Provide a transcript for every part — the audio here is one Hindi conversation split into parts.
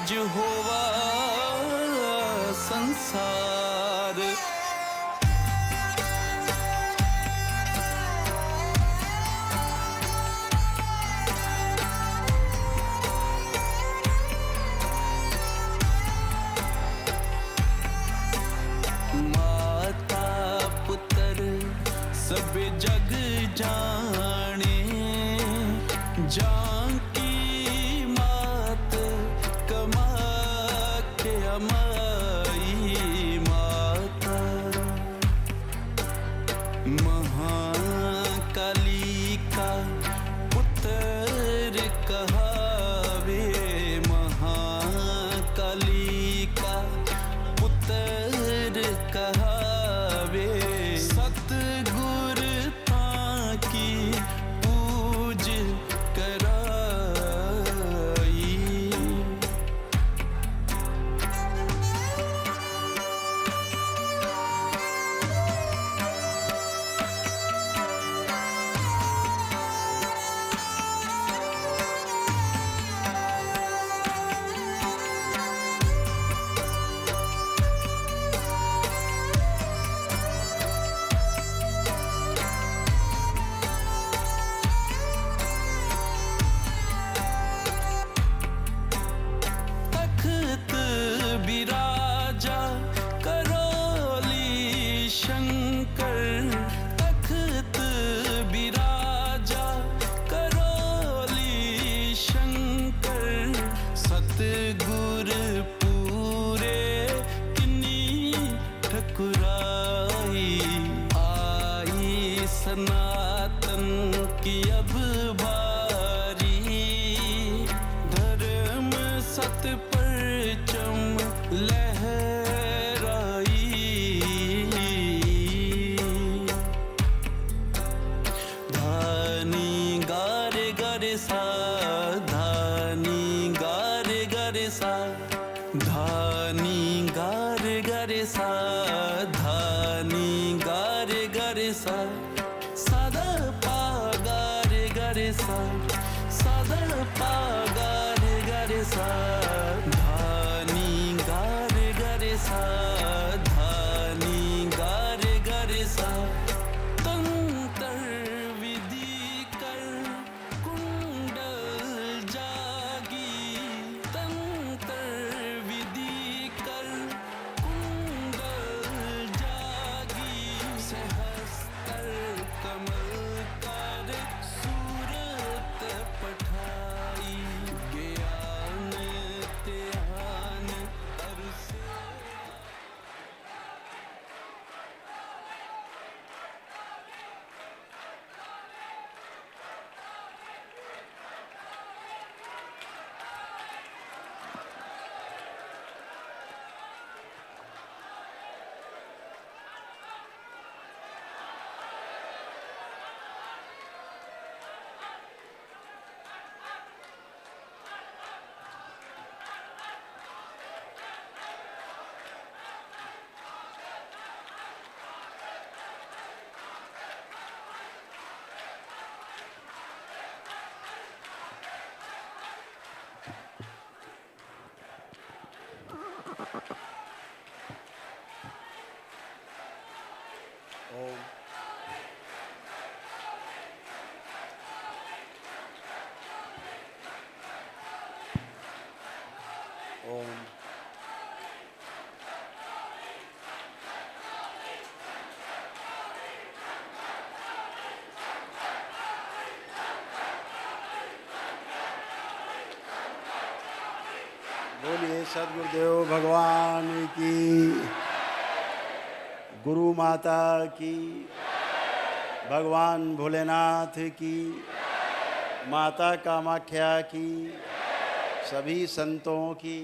आज होवा संसार। माता पुत्र सब जग जाने, जानकी मात कमाके अमाई माता। महाकाली का पुत्र कहावे, महाकाली का पुत्र कहावे। सतगुर ताकी पूज कराई। तख्त बिराजा करोली शंकर, तख्त बिराजा करोली शंकर। सतगुर पूरे किन्नी ठकुराई, आई सनातन की अब बारी। धर्म सत परचम लहराई। धानी गारे गारे सा, धानी गारे गारे सा, धानी गारे गारे सा, धानी गारे गारे सा। सादा पा गारे गारे सा, सादा पा गारे गारे सा। धानी गारे गारे सा, धानी गारे गारे सा। तंत्र विधि कर कुंडल जागी, तंत्र विधि कर कुंडल जागी। सहस्त्र कमल कर सूरत पठाई, ज्ञान त्यान अरसे। ओम ओम बोलिए सद्गुरुदेव भगवान की, गुरु माता की, भगवान भोलेनाथ की, माता कामाख्या की, सभी संतों की,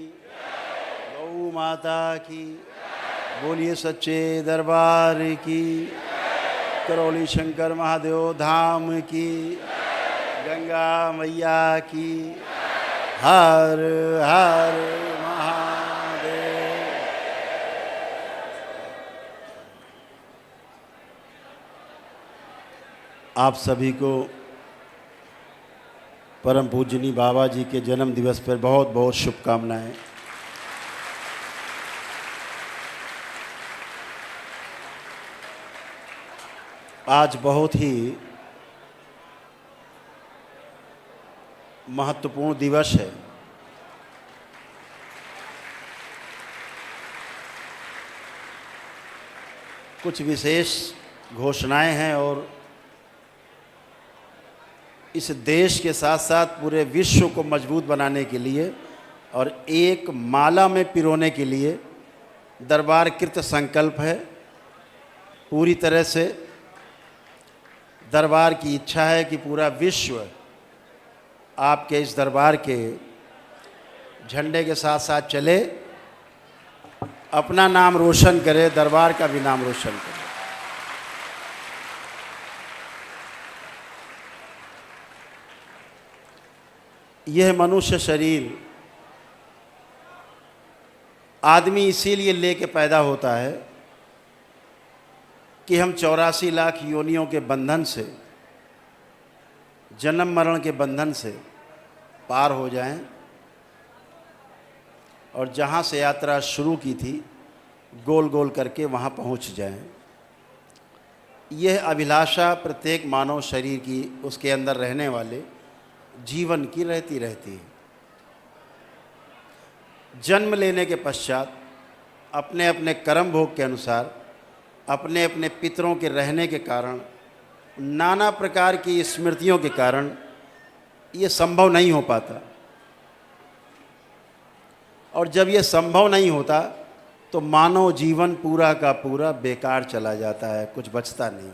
गौ माता की। बोलिए सच्चे दरबार की, करौली शंकर महादेव धाम की, गंगा मैया की। हर हर महादेव। आप सभी को परम पूजनी बाबा जी के जन्म दिवस पर बहुत बहुत शुभकामनाएं। आज बहुत ही महत्वपूर्ण दिवस है। कुछ विशेष घोषणाएं हैं और इस देश के साथ साथ पूरे विश्व को मजबूत बनाने के लिए और एक माला में पिरोने के लिए दरबार कृत संकल्प है। पूरी तरह से दरबार की इच्छा है कि पूरा विश्व आपके इस दरबार के झंडे के साथ साथ चले, अपना नाम रोशन करे, दरबार का भी नाम रोशन करे। यह मनुष्य शरीर आदमी इसीलिए लेके पैदा होता है कि हम 84 लाख योनियों के बंधन से, जन्म मरण के बंधन से पार हो जाएं और जहाँ से यात्रा शुरू की थी गोल गोल करके वहाँ पहुँच जाएं। यह अभिलाषा प्रत्येक मानव शरीर की, उसके अंदर रहने वाले जीवन की रहती है। जन्म लेने के पश्चात अपने अपने कर्म भोग के अनुसार, अपने अपने पितरों के रहने के कारण, नाना प्रकार की स्मृतियों के कारण ये संभव नहीं हो पाता। और जब ये संभव नहीं होता तो मानव जीवन पूरा का पूरा बेकार चला जाता है, कुछ बचता नहीं।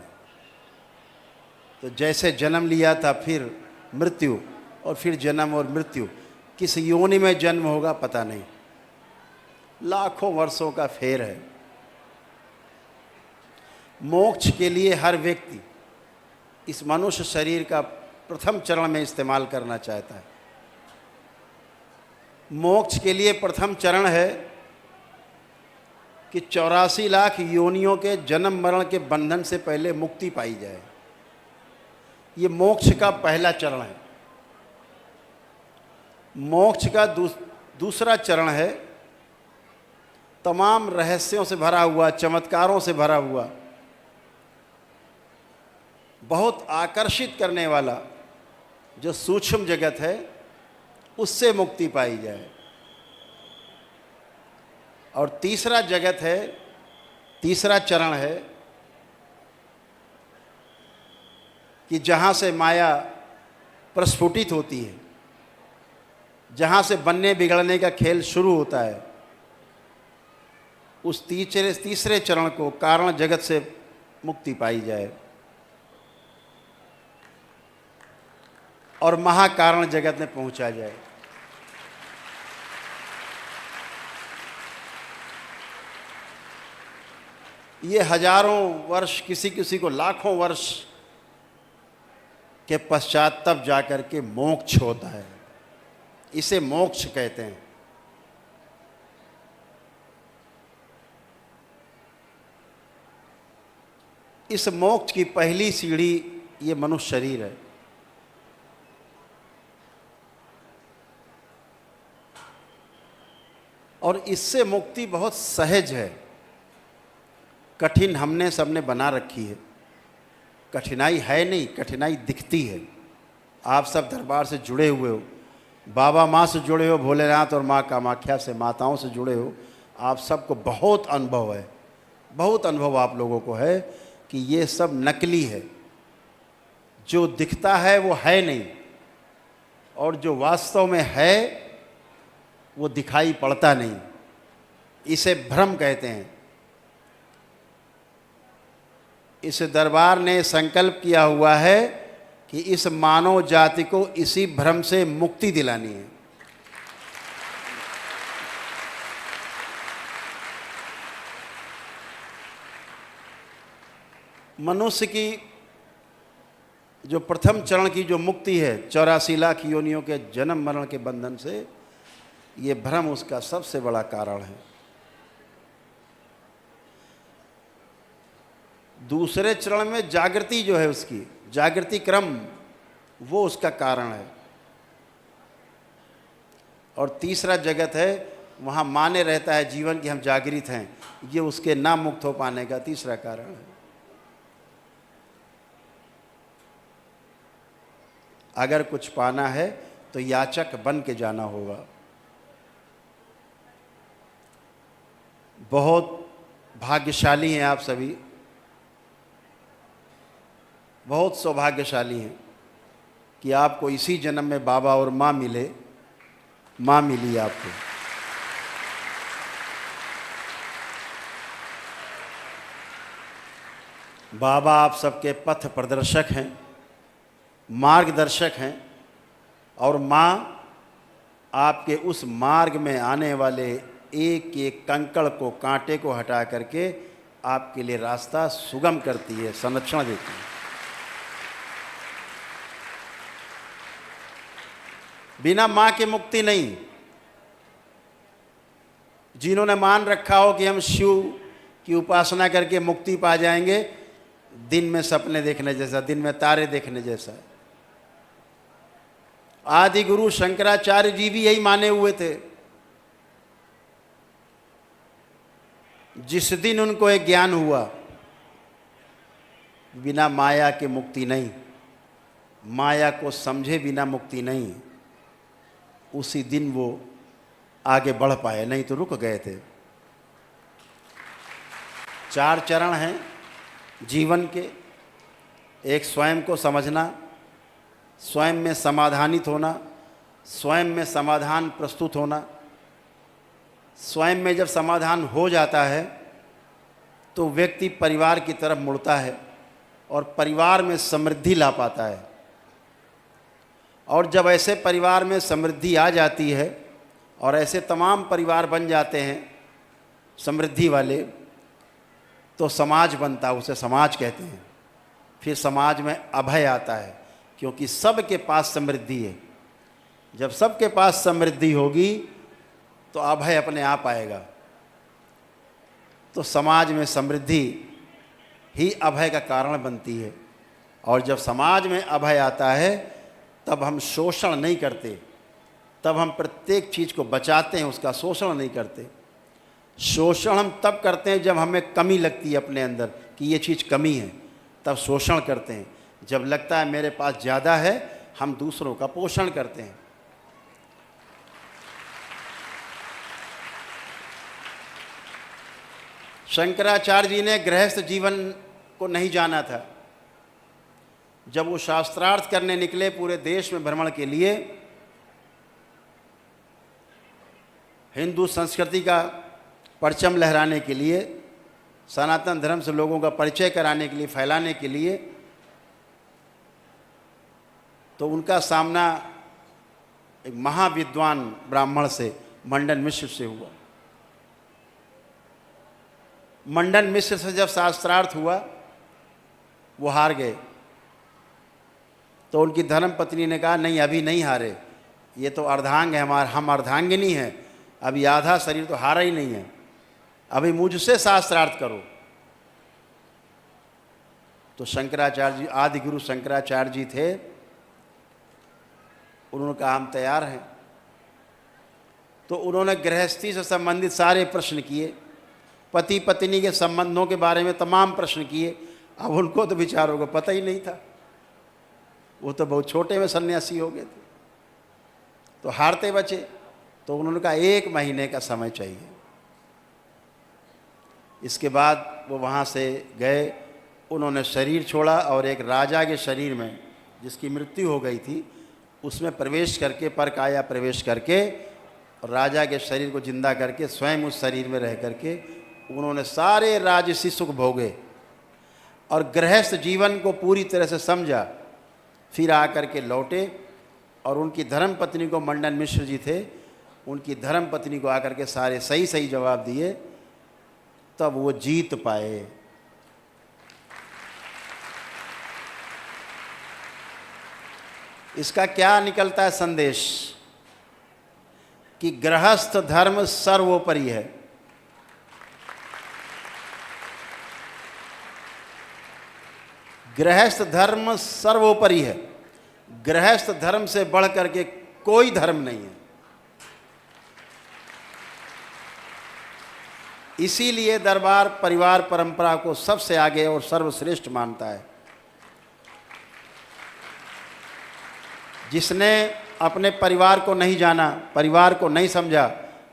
तो जैसे जन्म लिया था, फिर मृत्यु, और फिर जन्म और मृत्यु, किस योनि में जन्म होगा पता नहीं, लाखों वर्षों का फेर है। मोक्ष के लिए हर व्यक्ति इस मनुष्य शरीर का प्रथम चरण में इस्तेमाल करना चाहता है। मोक्ष के लिए प्रथम चरण है कि 84 लाख योनियों के जन्म मरण के बंधन से पहले मुक्ति पाई जाए। ये मोक्ष का पहला चरण है। मोक्ष का दूसरा चरण है तमाम रहस्यों से भरा हुआ, चमत्कारों से भरा हुआ, बहुत आकर्षित करने वाला जो सूक्ष्म जगत है, उससे मुक्ति पाई जाए। और तीसरा जगत है, तीसरा चरण है कि जहाँ से माया प्रस्फुटित होती है, जहाँ से बनने बिगड़ने का खेल शुरू होता है, उस तीसरे चरण को कारण जगत से मुक्ति पाई जाए और महाकारण जगत में पहुंचा जाए। ये हजारों वर्ष, किसी किसी को लाखों वर्ष के पश्चात तब जाकर के मोक्ष होता है। इसे मोक्ष कहते हैं। इस मोक्ष की पहली सीढ़ी ये मनुष्य शरीर है। और इससे मुक्ति बहुत सहज है। कठिन हमने सबने बना रखी है। कठिनाई है नहीं, कठिनाई दिखती है। आप सब दरबार से जुड़े हुए हो, बाबा माँ से जुड़े हो, भोलेनाथ और माँ कामाख्या से, माताओं से जुड़े हो। आप सबको बहुत अनुभव है, बहुत अनुभव आप लोगों को है कि ये सब नकली है। जो दिखता है वो है नहीं, और जो वास्तव में है वो दिखाई पड़ता नहीं। इसे भ्रम कहते हैं। इस दरबार ने संकल्प किया हुआ है कि इस मानव जाति को इसी भ्रम से मुक्ति दिलानी है। मनुष्य की जो प्रथम चरण की जो मुक्ति है, 84 लाख योनियों के जन्म मरण के बंधन से, ये भ्रम उसका सबसे बड़ा कारण है। दूसरे चरण में जागृति जो है, उसकी जागृति क्रम, वो उसका कारण है। और तीसरा जगत है, वहाँ माने रहता है जीवन कि हम जागृत हैं, ये उसके ना मुक्त हो पाने का तीसरा कारण है। अगर कुछ पाना है तो याचक बन के जाना होगा। बहुत भाग्यशाली हैं आप सभी, बहुत सौभाग्यशाली हैं कि आपको इसी जन्म में बाबा और माँ मिले, माँ मिली आपको। बाबा आप सबके पथ प्रदर्शक हैं, मार्गदर्शक हैं, और माँ आपके उस मार्ग में आने वाले एक एक कंकड़ को, कांटे को हटा करके आपके लिए रास्ता सुगम करती है, संरक्षण देती है। बिना माँ के मुक्ति नहीं। जिन्होंने मान रखा हो कि हम शिव की उपासना करके मुक्ति पा जाएंगे, दिन में सपने देखने जैसा, दिन में तारे देखने जैसा। आदि गुरु शंकराचार्य जी भी यही माने हुए थे। जिस दिन उनको एक ज्ञान हुआ बिना माया के मुक्ति नहीं, माया को समझे बिना मुक्ति नहीं, उसी दिन वो आगे बढ़ पाए, नहीं तो रुक गए थे। 4 चरण हैं जीवन के। एक स्वयं को समझना, स्वयं में समाधानित होना, स्वयं में समाधान प्रस्तुत होना। स्वयं में जब समाधान हो जाता है तो व्यक्ति परिवार की तरफ मुड़ता है और परिवार में समृद्धि ला पाता है। और जब ऐसे परिवार में समृद्धि आ जाती है और ऐसे तमाम परिवार बन जाते हैं समृद्धि वाले, तो समाज बनता है, उसे समाज कहते हैं। फिर समाज में अभय आता है, क्योंकि सबके पास समृद्धि है। जब सबके पास समृद्धि होगी तो अभय अपने आप आएगा। तो समाज में समृद्धि ही अभय का कारण बनती है। और जब समाज में अभय आता है तब हम शोषण नहीं करते, तब हम प्रत्येक चीज़ को बचाते हैं, उसका शोषण नहीं करते। शोषण हम तब करते हैं जब हमें कमी लगती है अपने अंदर कि ये चीज़ कमी है, तब शोषण करते हैं। जब लगता है मेरे पास ज़्यादा है, हम दूसरों का पोषण करते हैं। शंकराचार्य जी ने गृहस्थ जीवन को नहीं जाना था। जब वो शास्त्रार्थ करने निकले पूरे देश में भ्रमण के लिए, हिंदू संस्कृति का परचम लहराने के लिए, सनातन धर्म से लोगों का परिचय कराने के लिए, फैलाने के लिए, तो उनका सामना एक महाविद्वान ब्राह्मण से, मंडन मिश्र से हुआ। मंडन मिश्र से जब शास्त्रार्थ हुआ, वो हार गए। तो उनकी धर्म पत्नी ने कहा, नहीं अभी नहीं हारे, ये तो अर्धांग है, हम अर्धांगिनी हैं, अभी आधा शरीर तो हारा ही नहीं है, अभी मुझसे शास्त्रार्थ करो। तो शंकराचार्य जी, आदि गुरु शंकराचार्य जी थे, उन्होंने कहा हम तैयार हैं। तो उन्होंने गृहस्थी से संबंधित सारे प्रश्न किए, पति पत्नी के संबंधों के बारे में तमाम प्रश्न किए। अब उनको तो बेचारों को पता ही नहीं था, वो तो बहुत छोटे में सन्यासी हो गए थे, तो हारते बचे। तो उन्होंने कहा 1 महीने का समय चाहिए। इसके बाद वो वहाँ से गए, उन्होंने शरीर छोड़ा और एक राजा के शरीर में, जिसकी मृत्यु हो गई थी, उसमें प्रवेश करके, परकाया प्रवेश करके, राजा के शरीर को जिंदा करके स्वयं उस शरीर में रह करके उन्होंने सारे राजसी सुख भोगे और गृहस्थ जीवन को पूरी तरह से समझा। फिर आकर के लौटे और उनकी धर्म पत्नी को, मंडन मिश्र जी थे, उनकी धर्म पत्नी को आकर के सारे सही सही जवाब दिए, तब वो जीत पाए। इसका क्या निकलता है संदेश? कि गृहस्थ धर्म सर्वोपरि है। गृहस्थ धर्म सर्वोपरि है। गृहस्थ धर्म से बढ़ करके कोई धर्म नहीं है। इसीलिए दरबार परिवार परंपरा को सबसे आगे और सर्वश्रेष्ठ मानता है। जिसने अपने परिवार को नहीं जाना, परिवार को नहीं समझा,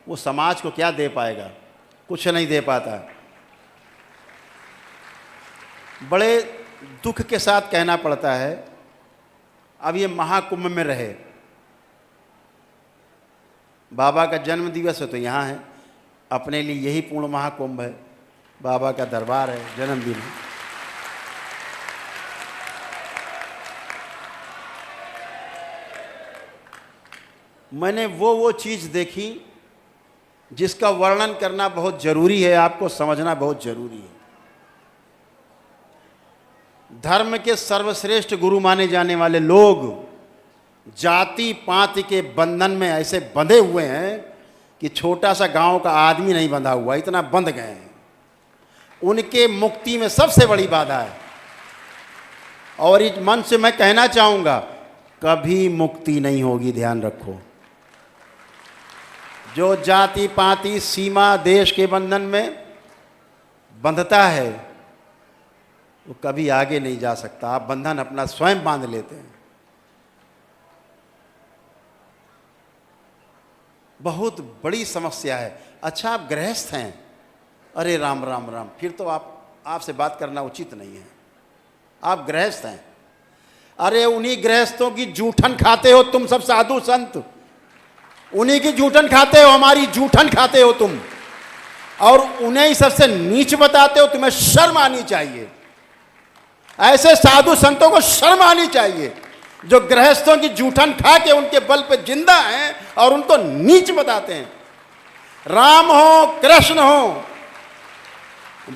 वो समाज को क्या दे पाएगा? कुछ नहीं दे पाता। बड़े दुख के साथ कहना पड़ता है, अब ये महाकुंभ में रहे, बाबा का जन्म दिवस है तो यहाँ है, अपने लिए यही पूर्ण महाकुंभ है, बाबा का दरबार है, जन्मदिन है। मैंने वो चीज़ देखी जिसका वर्णन करना बहुत ज़रूरी है, आपको समझना बहुत ज़रूरी है। धर्म के सर्वश्रेष्ठ गुरु माने जाने वाले लोग जाति पाति के बंधन में ऐसे बंधे हुए हैं कि छोटा सा गांव का आदमी नहीं बंधा हुआ, इतना बंध गए हैं। उनके मुक्ति में सबसे बड़ी बाधा है। और इस मन से मैं कहना चाहूँगा, कभी मुक्ति नहीं होगी, ध्यान रखो। जो जाति पाति सीमा देश के बंधन में बंधता है वो कभी आगे नहीं जा सकता। आप बंधन अपना स्वयं बांध लेते हैं। बहुत बड़ी समस्या है। अच्छा, आप गृहस्थ हैं, अरे राम राम राम, फिर तो आपसे बात करना उचित नहीं है। आप गृहस्थ हैं, अरे उन्हीं गृहस्थों की जूठन खाते हो तुम सब साधु संत, उन्हीं की जूठन खाते हो, हमारी जूठन खाते हो तुम, और उन्हें ही सबसे नीच बताते हो। तुम्हें शर्म आनी चाहिए। ऐसे साधु संतों को शर्म आनी चाहिए जो गृहस्थों की जूठन खा के उनके बल पे जिंदा हैं और उनको नीच बताते हैं। राम हो, कृष्ण हो,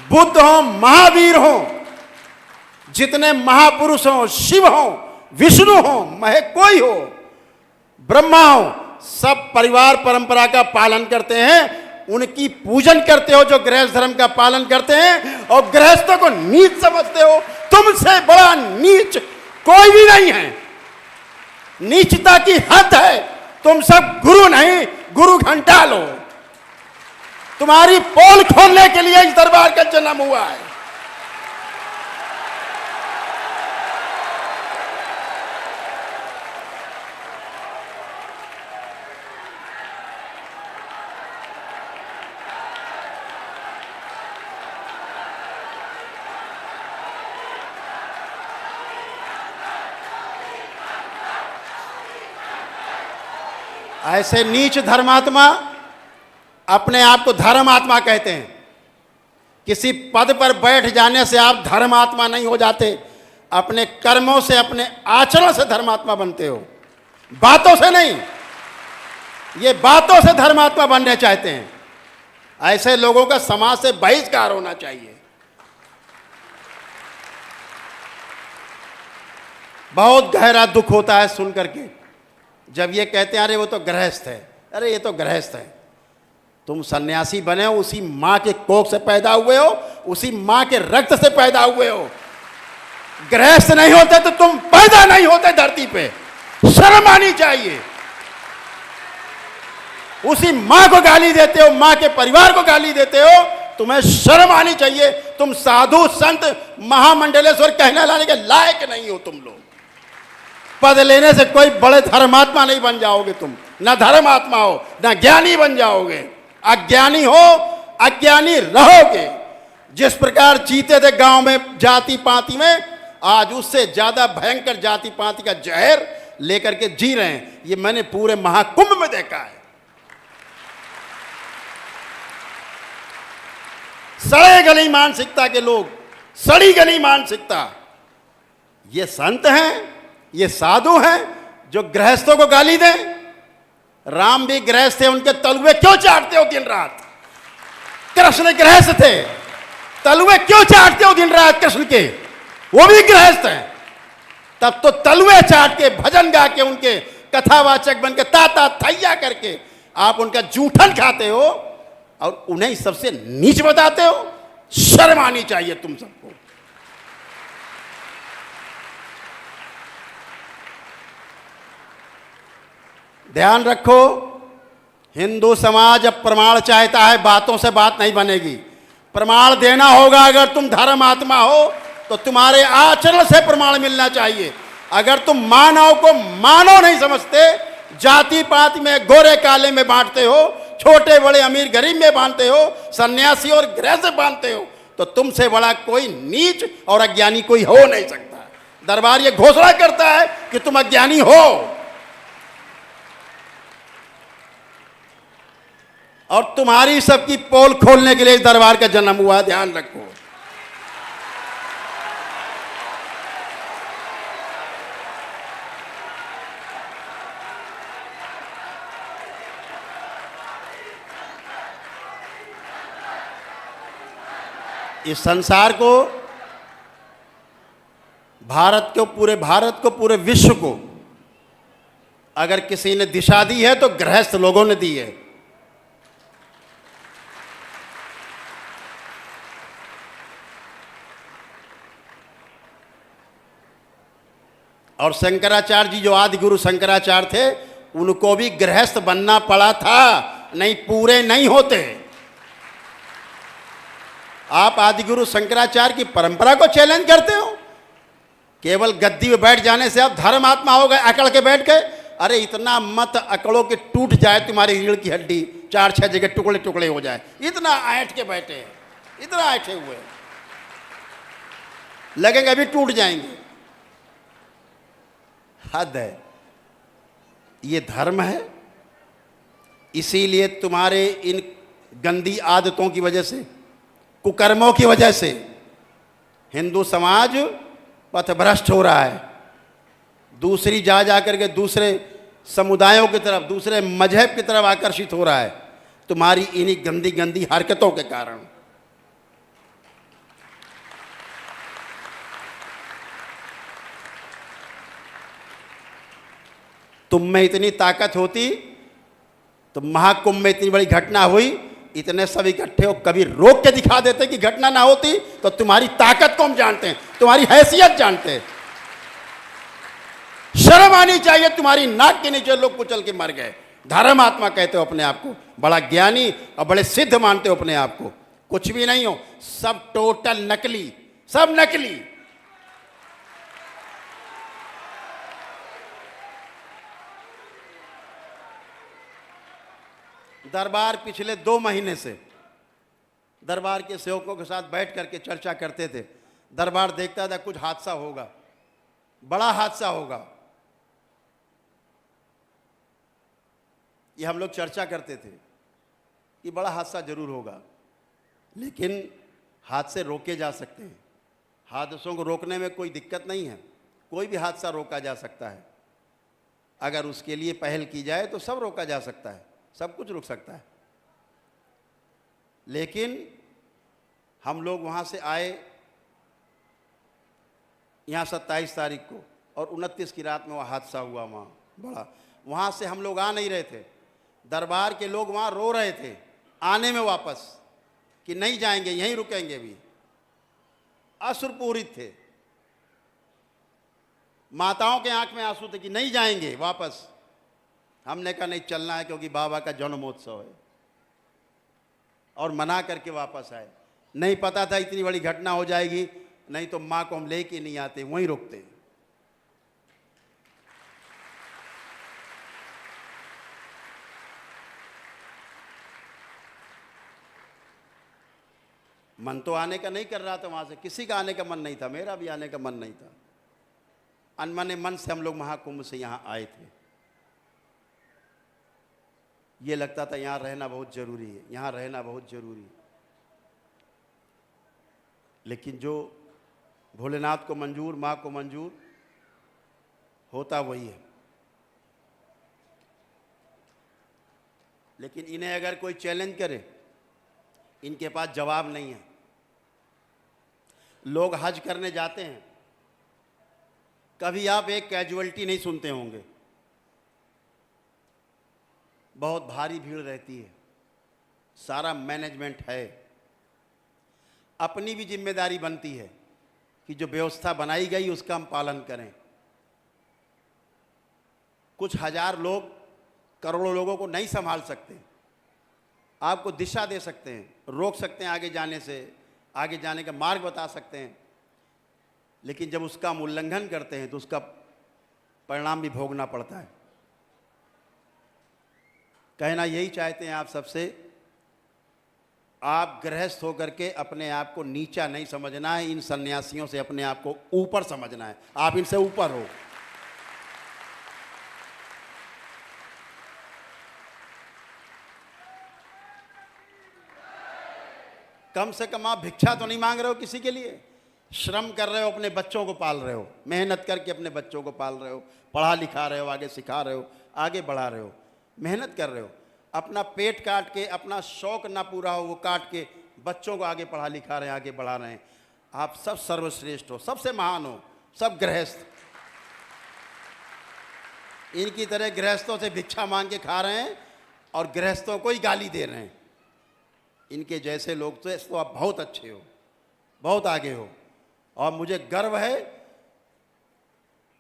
बुद्ध हो, महावीर हो, जितने महापुरुष हो, शिव हो, विष्णु हो, महे कोई हो, ब्रह्मा हो, सब परिवार परंपरा का पालन करते हैं। उनकी पूजन करते हो जो गृहस्थ धर्म का पालन करते हैं, और गृहस्थों को नीच समझते हो। तुमसे बड़ा नीच कोई भी नहीं है। नीचता की हद है। तुम सब गुरु नहीं, गुरु घंटा लो। तुम्हारी पोल खोलने के लिए इस दरबार का जन्म हुआ है। ऐसे नीच धर्मात्मा अपने आप को धर्मात्मा कहते हैं। किसी पद पर बैठ जाने से आप धर्मात्मा नहीं हो जाते। अपने कर्मों से, अपने आचरण से धर्मात्मा बनते हो, बातों से नहीं। ये बातों से धर्मात्मा बनने चाहते हैं। ऐसे लोगों का समाज से बहिष्कार होना चाहिए। बहुत गहरा दुख होता है सुन करके जब ये कहते हैं अरे वो तो गृहस्थ है। अरे ये तो गृहस्थ है। तुम सन्यासी बने हो, उसी माँ के कोख से पैदा हुए हो, उसी माँ के रक्त से पैदा हुए हो। गृहस्थ नहीं होते तो तुम पैदा नहीं होते धरती पे। शर्म आनी चाहिए। उसी माँ को गाली देते हो, माँ के परिवार को गाली देते हो, तुम्हें शर्म आनी चाहिए। तुम साधु संत महामंडलेश्वर कहने लाने के लायक नहीं हो। तुम लोग पद लेने से कोई बड़े धर्मात्मा नहीं बन जाओगे। तुम ना धर्मात्मा हो, ना ज्ञानी बन जाओगे। अज्ञानी हो, अज्ञानी रहोगे। जिस प्रकार जीते थे गांव में जाति पाति में, आज उससे ज्यादा भयंकर जाति पाति का जहर लेकर के जी रहे हैं। ये मैंने पूरे महाकुंभ में देखा है। सड़े गली मानसिकता के लोग, सड़ी गली मानसिकता। ये संत हैं, ये साधु हैं जो गृहस्थों को गाली दें। राम भी गृहस्थ थे, उनके तलुए क्यों चाटते हो दिन रात? कृष्ण गृहस्थ थे, तलुए क्यों चाटते हो दिन रात कृष्ण के? वो भी गृहस्थ हैं। तब तो तलुए चाट के, भजन गा के, उनके कथावाचक बन के, ताता थैया करके आप उनका जूठन खाते हो और उन्हें सबसे नीच बताते हो। शर्म आनी चाहिए तुम सबको। ध्यान रखो, हिंदू समाज अब प्रमाण चाहता है। बातों से बात नहीं बनेगी, प्रमाण देना होगा। अगर तुम धर्मात्मा हो तो तुम्हारे आचरण से प्रमाण मिलना चाहिए। अगर तुम मानव को मानव नहीं समझते, जाति पाति में गोरे काले में बांटते हो, छोटे बड़े अमीर गरीब में बांटते हो, सन्यासी और गृह से बांटते हो, तो तुमसे बड़ा कोई नीच और अज्ञानी कोई हो नहीं सकता। दरबार ये घोषणा करता है कि तुम अज्ञानी हो, और तुम्हारी सबकी पोल खोलने के लिए इस दरबार का जन्म हुआ, ध्यान रखो। इस संसार को, भारत को, पूरे विश्व को अगर किसी ने दिशा दी है तो गृहस्थ लोगों ने दी है। और शंकराचार्य जी, जो आदि गुरु शंकराचार्य थे, उनको भी गृहस्थ बनना पड़ा था, नहीं पूरे नहीं होते। आप आदिगुरु शंकराचार्य की परंपरा को चैलेंज करते हो। केवल गद्दी में बैठ जाने से आप धर्मात्मा हो गए, अकड़ के बैठ गए। अरे इतना मत अकड़ो कि टूट जाए तुम्हारी रीढ़ की हड्डी, 4-6 जगह टुकड़े टुकड़े हो जाए। इतना ऐंठ के बैठे हैं, इतना ऐंठे हुए, लगेंगे अभी टूट जाएंगे। हद है। ये धर्म है। इसीलिए तुम्हारे इन गंदी आदतों की वजह से, कुकर्मों की वजह से हिंदू समाज पथभ्रष्ट हो रहा है। दूसरी जा करके दूसरे समुदायों की तरफ, दूसरे मजहब की तरफ आकर्षित हो रहा है, तुम्हारी इन्हीं गंदी गंदी हरकतों के कारण। तुम में इतनी ताकत होती तो महाकुंभ में इतनी बड़ी घटना हुई, इतने सब इकट्ठे हो, कभी रोक के दिखा देते कि घटना ना होती। तो तुम्हारी ताकत को हम जानते हैं, तुम्हारी हैसियत जानते हैं। शर्म आनी चाहिए, तुम्हारी नाक के नीचे लोग कुचल के मर गए। धर्मात्मा कहते हो अपने आप को, बड़ा ज्ञानी और बड़े सिद्ध मानते हो अपने आप को। कुछ भी नहीं हो, सब टोटल नकली, सब नकली। दरबार पिछले 2 महीने से दरबार के सेवकों के साथ बैठ करके चर्चा करते थे। दरबार देखता था कुछ हादसा होगा, बड़ा हादसा होगा। ये हम लोग चर्चा करते थे कि बड़ा हादसा जरूर होगा, लेकिन हादसे रोके जा सकते हैं। हादसों को रोकने में कोई दिक्कत नहीं है, कोई भी हादसा रोका जा सकता है। अगर उसके लिए पहल की जाए तो सब रोका जा सकता है, सब कुछ रुक सकता है। लेकिन हम लोग वहाँ से आए यहाँ 27 तारीख को, और 29 की रात में वह हादसा हुआ वहाँ बड़ा। वहाँ से हम लोग आ नहीं रहे थे, दरबार के लोग वहाँ रो रहे थे आने में वापस, कि नहीं जाएंगे, यहीं रुकेंगे भी। असुरपूरित थे, माताओं के आंख में आंसू थे कि नहीं जाएंगे वापस। हमने कहा नहीं, चलना है, क्योंकि बाबा का जन्मोत्सव है, और मना करके वापस आए। नहीं पता था इतनी बड़ी घटना हो जाएगी, नहीं तो माँ को हम लेके नहीं आते, वहीं रुकते। मन तो आने का नहीं कर रहा था, वहां से किसी का आने का मन नहीं था, मेरा भी आने का मन नहीं था। अनमने मन से हम लोग महाकुंभ से यहाँ आए थे। ये लगता था यहाँ रहना बहुत जरूरी है, यहाँ रहना बहुत जरूरी है। लेकिन जो भोलेनाथ को मंजूर, माँ को मंजूर होता वही है। लेकिन इन्हें अगर कोई चैलेंज करे, इनके पास जवाब नहीं है। लोग हज करने जाते हैं, कभी आप एक कैजुअलिटी नहीं सुनते होंगे। बहुत भारी भीड़ रहती है, सारा मैनेजमेंट है। अपनी भी जिम्मेदारी बनती है कि जो व्यवस्था बनाई गई उसका हम पालन करें। कुछ हजार लोग करोड़ों लोगों को नहीं संभाल सकते, आपको दिशा दे सकते हैं, रोक सकते हैं आगे जाने से, आगे जाने का मार्ग बता सकते हैं। लेकिन जब उसका हम उल्लंघन करते हैं तो उसका परिणाम भी भोगना पड़ता है। कहना यही चाहते हैं आप सबसे, आप गृहस्थ होकर के अपने आप को नीचा नहीं समझना है, इन सन्यासियों से अपने आप को ऊपर समझना है। आप इनसे ऊपर हो। कम से कम आप भिक्षा तो नहीं मांग रहे हो किसी के लिए, श्रम कर रहे हो, अपने बच्चों को पाल रहे हो, मेहनत करके अपने बच्चों को पाल रहे हो, पढ़ा लिखा रहे हो, आगे सिखा रहे हो, आगे बढ़ा रहे हो, मेहनत कर रहे हो, अपना पेट काट के, अपना शौक ना पूरा हो वो काट के बच्चों को आगे पढ़ा लिखा रहे हैं, आगे बढ़ा रहे हैं। आप सब सर्वश्रेष्ठ हो, सबसे महान हो, सब गृहस्थ। इनकी तरह गृहस्थों से भिक्षा मांग के खा रहे हैं और गृहस्थों को ही गाली दे रहे हैं। इनके जैसे लोग तो आप बहुत अच्छे हो, बहुत आगे हो। और मुझे गर्व है,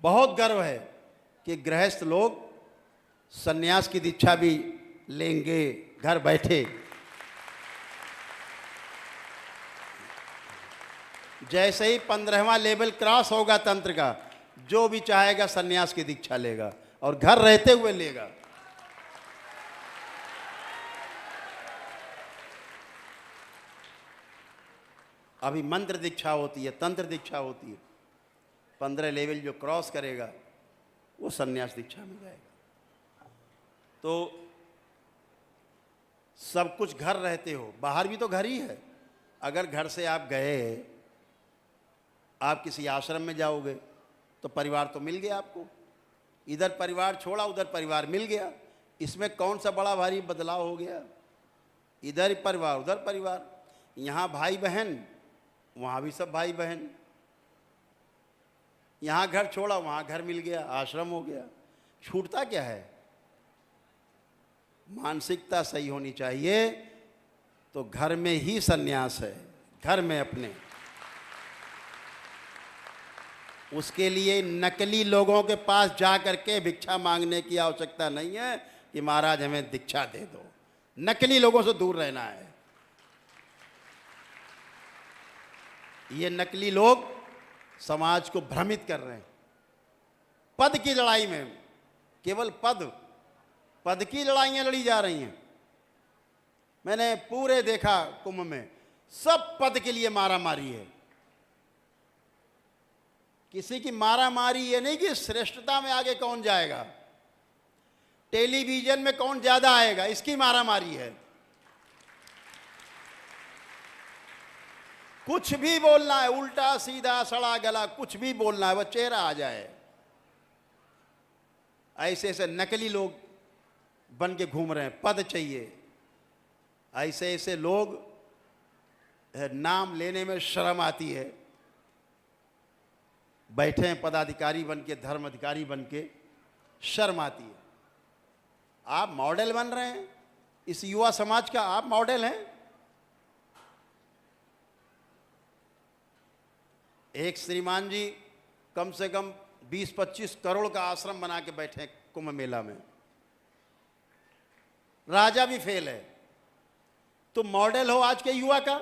बहुत गर्व है कि गृहस्थ लोग सन्यास की दीक्षा भी लेंगे घर बैठे। जैसे ही 15वां लेवल क्रॉस होगा तंत्र का, जो भी चाहेगा सन्यास की दीक्षा लेगा और घर रहते हुए लेगा। अभी मंत्र दीक्षा होती है, तंत्र दीक्षा होती है। 15 लेवल जो क्रॉस करेगा वो सन्यास दीक्षा में जाएगा। तो सब कुछ घर रहते हो, बाहर भी तो घर ही है। अगर घर से आप गए, आप किसी आश्रम में जाओगे तो परिवार तो मिल गया आपको, इधर परिवार छोड़ा उधर परिवार मिल गया। इसमें कौन सा बड़ा भारी बदलाव हो गया? इधर परिवार उधर परिवार, यहाँ भाई बहन वहाँ भी सब भाई बहन, यहाँ घर छोड़ा वहाँ घर मिल गया, आश्रम हो गया। छूटता क्या है? मानसिकता सही होनी चाहिए। तो घर में ही सन्यास है, घर में अपने। उसके लिए नकली लोगों के पास जा करके भिक्षा मांगने की आवश्यकता नहीं है कि महाराज हमें दीक्षा दे दो। नकली लोगों से दूर रहना है। ये नकली लोग समाज को भ्रमित कर रहे हैं। पद की लड़ाई में, केवल पद की लड़ाइयां लड़ी जा रही हैं। मैंने पूरे देखा कुंभ में, सब पद के लिए मारा मारी है। किसी की मारा मारी ये नहीं कि श्रेष्ठता में आगे कौन जाएगा, टेलीविजन में कौन ज्यादा आएगा, इसकी मारा मारी है। कुछ भी बोलना है, उल्टा सीधा सड़ा गला कुछ भी बोलना है, वह चेहरा आ जाए। ऐसे ऐसे नकली लोग बन के घूम रहे हैं, पद चाहिए। ऐसे ऐसे लोग, नाम लेने में शर्म आती है, बैठे हैं पदाधिकारी बन के, धर्म अधिकारी बन के, शर्म आती है। आप मॉडल बन रहे हैं, इस युवा समाज का आप मॉडल हैं। एक श्रीमान जी कम से कम 20-25 करोड़ का आश्रम बना के बैठे हैं कुंभ मेला में, राजा भी फेल है। तुम मॉडल हो आज के युवा का,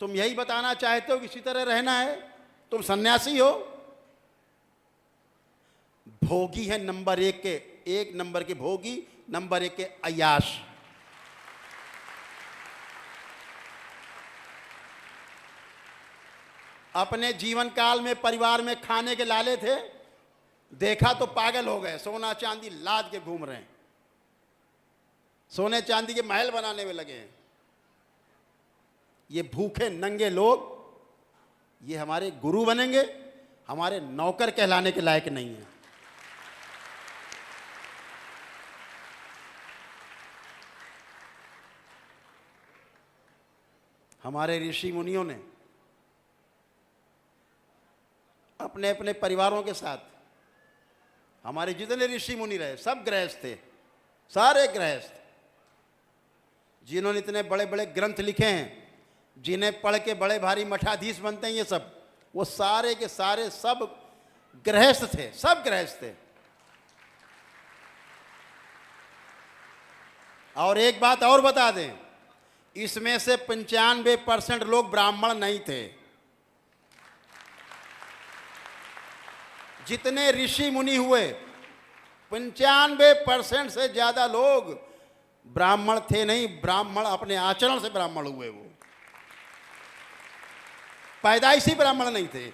तुम यही बताना चाहते हो कि इसी तरह रहना है, तुम सन्यासी हो। भोगी है नंबर 1 के, 1 नंबर के भोगी, नंबर 1 के अय्याश। अपने जीवन काल में परिवार में खाने के लाले थे, देखा तो पागल हो गए, सोना चांदी लाद के घूम रहे हैं, सोने चांदी के महल बनाने में लगे हैं। ये भूखे नंगे लोग, ये हमारे गुरु बनेंगे, हमारे नौकर कहलाने के लायक नहीं है। हमारे ऋषि मुनियों ने अपने अपने परिवारों के साथ, हमारे जितने ऋषि मुनि रहे सब गृहस्थ थे, सारे गृहस्थ। जिन्होंने इतने बड़े बड़े ग्रंथ लिखे हैं, जिन्हें पढ़ के बड़े भारी मठाधीश बनते हैं, ये सब, वो सारे के सारे सब गृहस्थ थे, सब गृहस्थ थे। और एक बात और बता दें, इसमें से 95% लोग ब्राह्मण नहीं थे। जितने ऋषि मुनि हुए 95% से ज्यादा लोग ब्राह्मण थे नहीं, ब्राह्मण अपने आचरण से ब्राह्मण हुए, वो पैदाइशी ब्राह्मण नहीं थे।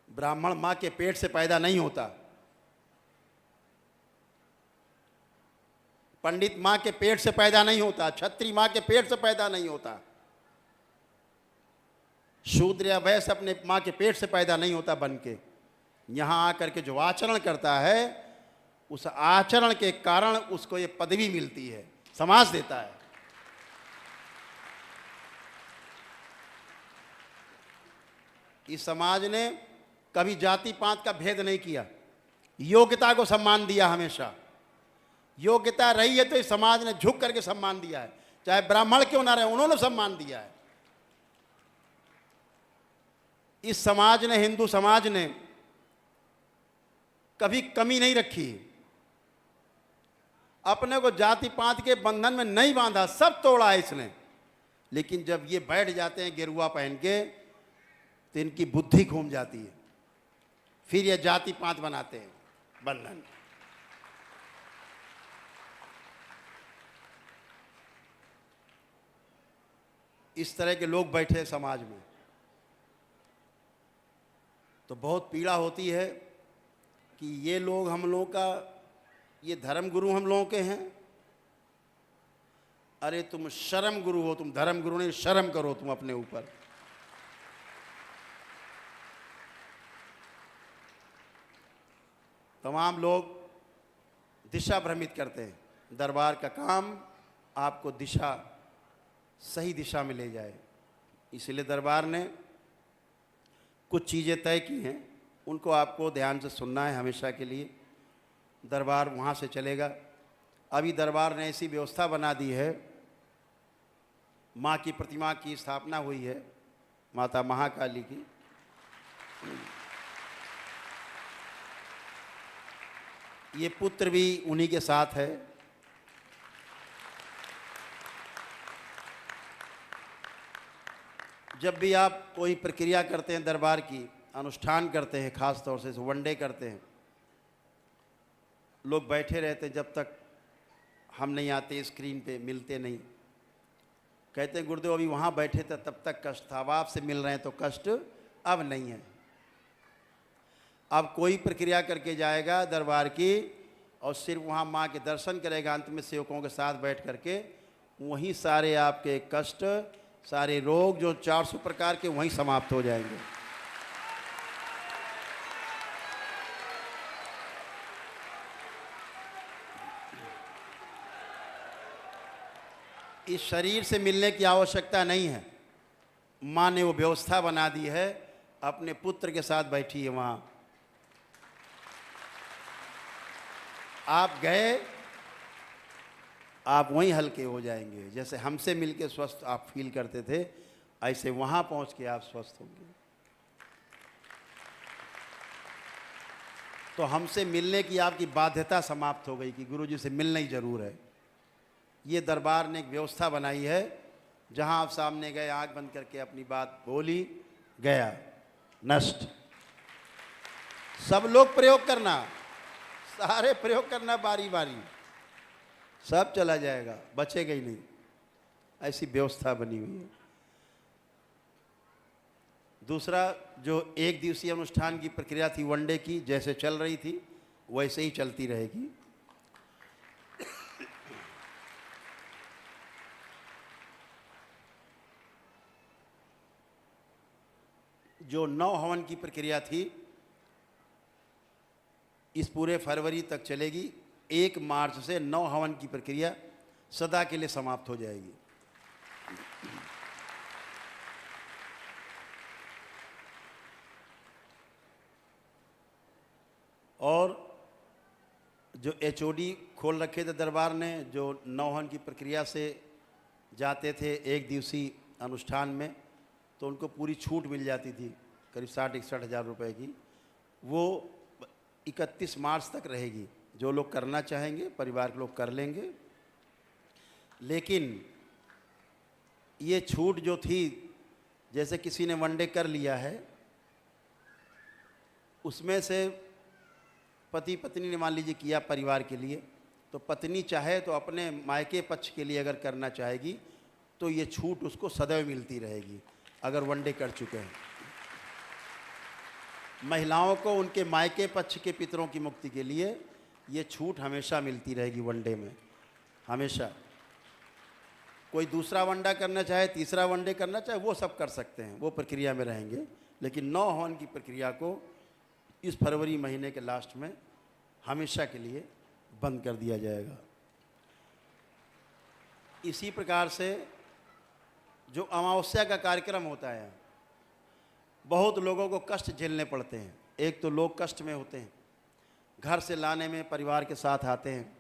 ब्राह्मण मां के पेट से पैदा नहीं होता, पंडित मां के पेट से पैदा नहीं होता, क्षत्रिय मां के पेट से पैदा नहीं होता, शूद्र या वैश्य अपने मां के पेट से पैदा नहीं होता बन के। यहां आकर के जो आचरण करता है, उस आचरण के कारण उसको ये पदवी मिलती है, समाज देता है। इस समाज ने कभी जाति पात का भेद नहीं किया, योग्यता को सम्मान दिया हमेशा। योग्यता रही है तो इस समाज ने झुक करके सम्मान दिया है, चाहे ब्राह्मण क्यों ना रहे, उन्होंने सम्मान दिया है। इस समाज ने, हिंदू समाज ने कभी कमी नहीं रखी, अपने को जाति पात के बंधन में नहीं बांधा, सब तोड़ा है इसने। लेकिन जब ये बैठ जाते हैं गेरुआ पहन के, तो इनकी बुद्धि घूम जाती है, फिर ये जाति पात बनाते हैं बंधन। इस तरह के लोग बैठे हैं समाज में, तो बहुत पीड़ा होती है कि ये लोग हम लोगों का, ये धर्म गुरु हम लोगों के हैं। अरे तुम शर्म गुरु हो, तुम धर्म गुरु नहीं, शर्म करो तुम अपने ऊपर। तमाम लोग दिशा भ्रमित करते हैं। दरबार का काम आपको दिशा, सही दिशा में ले जाए, इसलिए दरबार ने कुछ चीज़ें तय की हैं, उनको आपको ध्यान से सुनना है हमेशा के लिए। दरबार वहाँ से चलेगा। अभी दरबार ने ऐसी व्यवस्था बना दी है, माँ की प्रतिमा की स्थापना हुई है, माता महाकाली की। ये पुत्र भी उन्हीं के साथ है। जब भी आप कोई प्रक्रिया करते हैं दरबार की, अनुष्ठान करते हैं, खास तौर से वनडे करते हैं, लोग बैठे रहते हैं जब तक हम नहीं आते, स्क्रीन पे मिलते नहीं। कहते हैं गुरुदेव अभी वहाँ बैठे थे तब तक कष्ट था, अब आपसे मिल रहे हैं तो कष्ट अब नहीं है। अब कोई प्रक्रिया करके जाएगा दरबार की और सिर्फ वहाँ माँ के दर्शन करेगा, अंत में सेवकों के साथ बैठ करके, वहीं सारे आपके कष्ट, सारे रोग जो 400 प्रकार के, वहीं समाप्त हो जाएंगे। इस शरीर से मिलने की आवश्यकता नहीं है, माँ ने वो व्यवस्था बना दी है, अपने पुत्र के साथ बैठी है वहाँ। आप गए, आप वहीं हल्के हो जाएंगे। जैसे हमसे मिलके स्वस्थ आप फील करते थे, ऐसे वहाँ पहुँच के आप स्वस्थ होंगे। तो हमसे मिलने की आपकी बाध्यता समाप्त हो गई कि गुरुजी से मिलना ही जरूर है। ये दरबार ने एक व्यवस्था बनाई है, जहाँ आप सामने गए, आँख बंद करके अपनी बात बोली, गया, नष्ट। सब लोग प्रयोग करना, सारे प्रयोग करना बारी बारी, सब चला जाएगा, बचेगा ही नहीं। ऐसी व्यवस्था बनी हुई है। दूसरा, जो एक दिवसीय अनुष्ठान की प्रक्रिया थी वनडे की, जैसे चल रही थी वैसे ही चलती रहेगी। जो 9 हवन की प्रक्रिया थी, इस पूरे फरवरी तक चलेगी। 1 मार्च से 9 हवन की प्रक्रिया सदा के लिए समाप्त हो जाएगी। और जो HOD खोल रखे थे दरबार ने, जो 9 हवन की प्रक्रिया से जाते थे एक दिवसीय अनुष्ठान में, तो उनको पूरी छूट मिल जाती थी, करीब 60-61 हज़ार रुपए की। वो 31 मार्च तक रहेगी। जो लोग करना चाहेंगे, परिवार के लोग कर लेंगे। लेकिन ये छूट जो थी जैसे किसी ने वनडे कर लिया है, उसमें से पति पत्नी ने मान लीजिए किया परिवार के लिए, तो पत्नी चाहे तो अपने मायके पक्ष के लिए अगर करना चाहेगी तो ये छूट उसको सदैव मिलती रहेगी अगर वनडे कर चुके हैं। महिलाओं को उनके मायके पक्ष के पितरों की मुक्ति के लिए ये छूट हमेशा मिलती रहेगी वनडे में, हमेशा। कोई दूसरा वनडा करना चाहे, तीसरा वनडे करना चाहे, वो सब कर सकते हैं, वो प्रक्रिया में रहेंगे, लेकिन 9 हवन की प्रक्रिया को इस फरवरी महीने के लास्ट में हमेशा के लिए बंद कर दिया जाएगा। इसी प्रकार से जो अमावस्या का कार्यक्रम होता है, बहुत लोगों को कष्ट झेलने पड़ते हैं। एक तो लोग कष्ट में होते हैं, घर से लाने में परिवार के साथ आते हैं,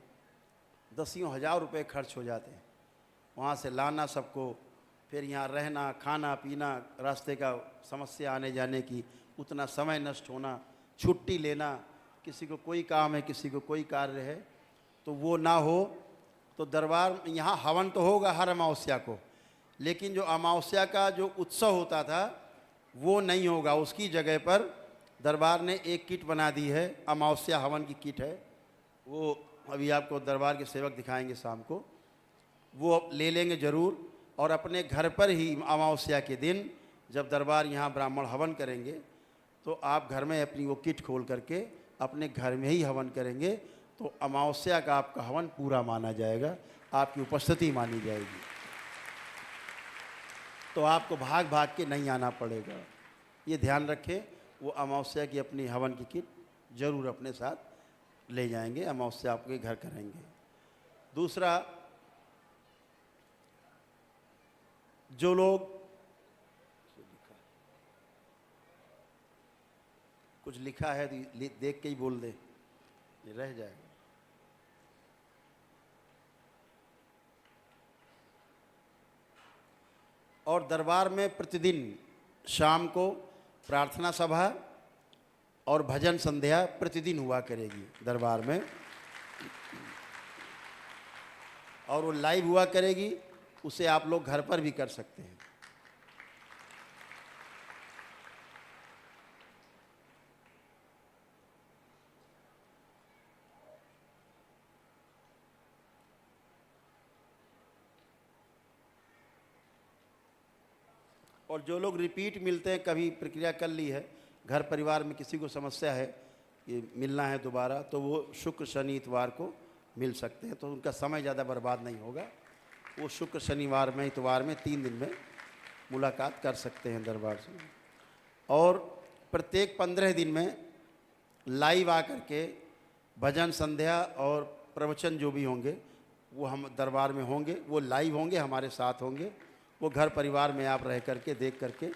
दसियों हज़ार रुपए खर्च हो जाते हैं, वहाँ से लाना सबको, फिर यहाँ रहना, खाना पीना, रास्ते का समस्या आने जाने की, उतना समय नष्ट होना, छुट्टी लेना, किसी को कोई काम है, किसी को कोई कार्य है, तो वो ना हो तो दरबार यहाँ हवन तो होगा हर अमावस्या को, लेकिन जो अमावस्या का जो उत्सव होता था वो नहीं होगा। उसकी जगह पर दरबार ने एक किट बना दी है, अमावस्या हवन की किट है, वो अभी आपको दरबार के सेवक दिखाएंगे शाम को, वो ले लेंगे ज़रूर, और अपने घर पर ही अमावस्या के दिन जब दरबार यहाँ ब्राह्मण हवन करेंगे तो आप घर में अपनी वो किट खोल करके अपने घर में ही हवन करेंगे, तो अमावस्या का आपका हवन पूरा माना जाएगा, आपकी उपस्थिति मानी जाएगी, तो आपको भाग भाग के नहीं आना पड़ेगा। ये ध्यान रखें, वो अमावस्या की अपनी हवन की किट जरूर अपने साथ ले जाएंगे, अमावस्या आपके घर करेंगे। दूसरा, जो लोग कुछ लिखा है तो देख के ही बोल दे, ये रह जाएगा। और दरबार में प्रतिदिन शाम को प्रार्थना सभा और भजन संध्या प्रतिदिन हुआ करेगी दरबार में, और वो लाइव हुआ करेगी, उसे आप लोग घर पर भी कर सकते हैं। और जो लोग रिपीट मिलते हैं, कभी प्रक्रिया कर ली है, घर परिवार में किसी को समस्या है कि मिलना है दोबारा, तो वो शुक्र शनि इतवार को मिल सकते हैं, तो उनका समय ज़्यादा बर्बाद नहीं होगा। वो शुक्र शनिवार में, इतवार में 3 दिन में मुलाकात कर सकते हैं दरबार से। और प्रत्येक 15 दिन में लाइव आकर के भजन संध्या और प्रवचन जो भी होंगे वो हम दरबार में होंगे, वो लाइव होंगे, हमारे साथ होंगे, वो घर परिवार में आप रह करके देख करके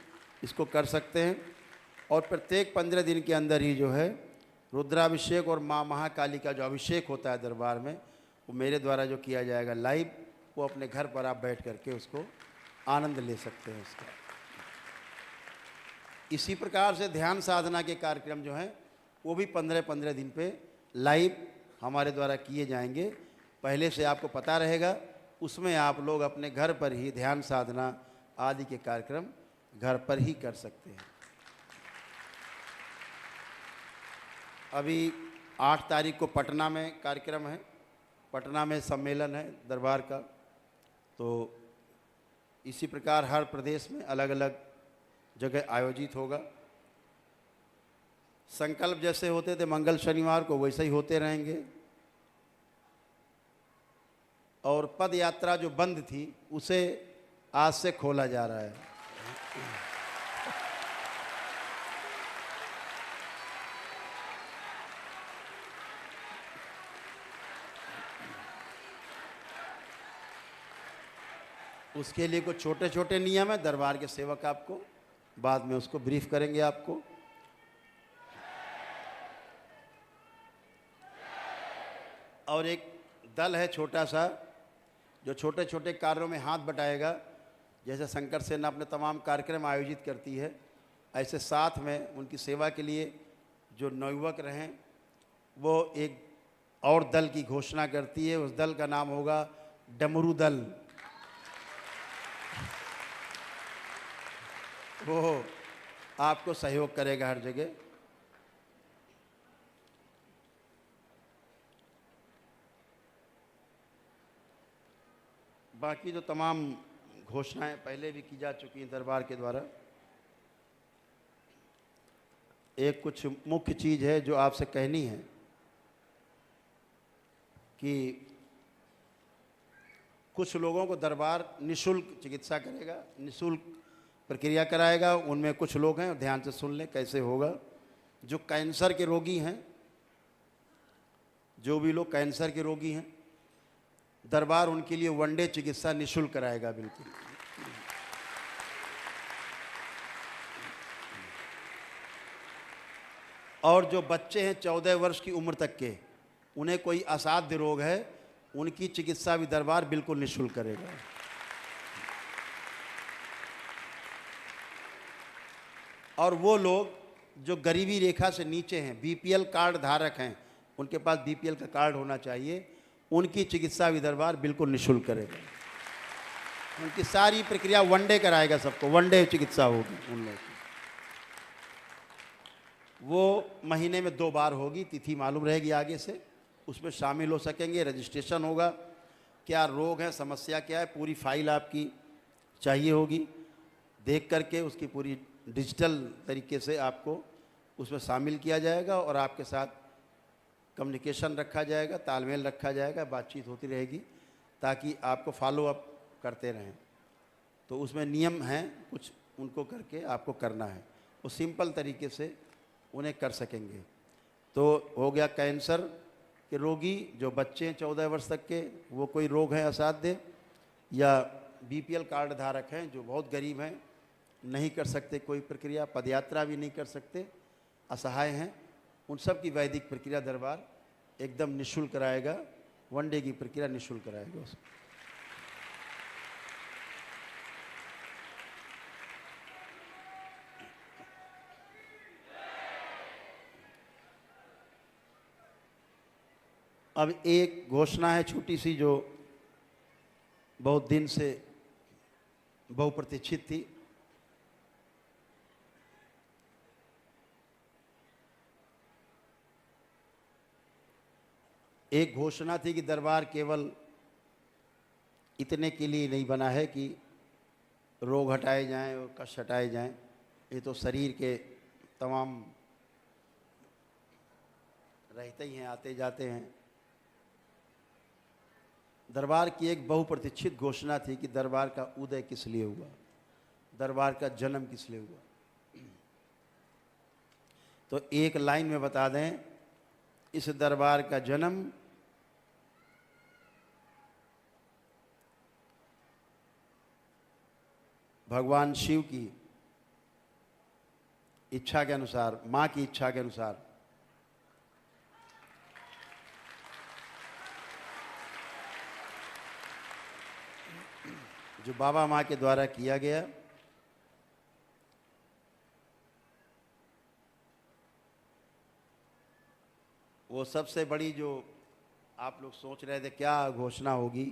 इसको कर सकते हैं। और प्रत्येक 15 दिन के अंदर ही जो है रुद्राभिषेक और माँ महाकाली का जो अभिषेक होता है दरबार में, वो मेरे द्वारा जो किया जाएगा लाइव, वो अपने घर पर आप बैठ करके उसको आनंद ले सकते हैं उसका। इसी प्रकार से ध्यान साधना के कार्यक्रम जो हैं वो भी 15-15 दिन पे लाइव हमारे द्वारा किए जाएंगे, पहले से आपको पता रहेगा, उसमें आप लोग अपने घर पर ही ध्यान साधना आदि के कार्यक्रम घर पर ही कर सकते हैं। अभी 8 तारीख को पटना में कार्यक्रम है, पटना में सम्मेलन है दरबार का, तो इसी प्रकार हर प्रदेश में अलग अलग जगह आयोजित होगा। संकल्प जैसे होते थे मंगल शनिवार को, वैसे ही होते रहेंगे। और पद यात्रा जो बंद थी उसे आज से खोला जा रहा है। उसके लिए कुछ छोटे छोटे नियम है, दरबार के सेवक आपको बाद में उसको ब्रीफ करेंगे आपको। और एक दल है छोटा सा जो छोटे छोटे कार्यों में हाथ बटाएगा, जैसे शंकर सेना अपने तमाम कार्यक्रम आयोजित करती है, ऐसे साथ में उनकी सेवा के लिए जो नवयुवक रहें वो एक और दल की घोषणा करती है। उस दल का नाम होगा डमरू दल। वो आपको सहयोग करेगा हर जगह। बाकी जो तमाम घोषणाएं पहले भी की जा चुकी हैं दरबार के द्वारा, एक कुछ मुख्य चीज़ है जो आपसे कहनी है कि कुछ लोगों को दरबार निःशुल्क चिकित्सा करेगा, निःशुल्क प्रक्रिया कराएगा। उनमें कुछ लोग हैं, ध्यान से सुन लें कैसे होगा। जो कैंसर के रोगी हैं, जो भी लोग कैंसर के रोगी हैं, दरबार उनके लिए वनडे चिकित्सा निःशुल्क कराएगा बिल्कुल। और जो बच्चे हैं 14 वर्ष की उम्र तक के, उन्हें कोई असाध्य रोग है, उनकी चिकित्सा भी दरबार बिल्कुल निःशुल्क करेगा। और वो लोग जो गरीबी रेखा से नीचे हैं, बीपीएल कार्ड धारक हैं, उनके पास बीपीएल का कार्ड होना चाहिए, उनकी चिकित्सा भी दरबार बिल्कुल निःशुल्क करेगा। उनकी सारी प्रक्रिया वनडे कराएगा, सबको वनडे चिकित्सा होगी उन लोगों की। वो महीने में 2 बार होगी, तिथि मालूम रहेगी आगे से, उसमें शामिल हो सकेंगे। रजिस्ट्रेशन होगा, क्या रोग है, समस्या क्या है, पूरी फाइल आपकी चाहिए होगी। देख करके उसकी पूरी डिजिटल तरीके से आपको उसमें शामिल किया जाएगा और आपके साथ कम्युनिकेशन रखा जाएगा, तालमेल रखा जाएगा, बातचीत होती रहेगी ताकि आपको फॉलो अप करते रहें। तो उसमें नियम हैं कुछ, उनको करके आपको करना है, वो सिंपल तरीके से उन्हें कर सकेंगे। तो हो गया कैंसर के रोगी, जो बच्चे हैं 14 वर्ष तक के, वो कोई रोग है असाध्य, या बीपीएल कार्ड धारक हैं जो बहुत गरीब हैं, नहीं कर सकते कोई प्रक्रिया, पदयात्रा भी नहीं कर सकते, असहाय हैं, उन सब की वैदिक प्रक्रिया दरबार एकदम निःशुल्क कराएगा। वनडे की प्रक्रिया निःशुल्क कराएगा उसको। अब एक घोषणा है छोटी सी जो बहुत दिन से बहुप्रतीक्षित थी। एक घोषणा थी कि दरबार केवल इतने के लिए नहीं बना है कि रोग हटाए जाएं और कष्ट हटाए जाएं, ये तो शरीर के तमाम रहते ही हैं, आते जाते हैं। दरबार की एक बहुप्रतीक्षित घोषणा थी कि दरबार का उदय किस लिए हुआ, दरबार का जन्म किस लिए हुआ। तो एक लाइन में बता दें, इस दरबार का जन्म भगवान शिव की इच्छा के अनुसार, माँ की इच्छा के अनुसार, जो बाबा माँ के द्वारा किया गया, वो सबसे बड़ी जो आप लोग सोच रहे थे क्या घोषणा होगी,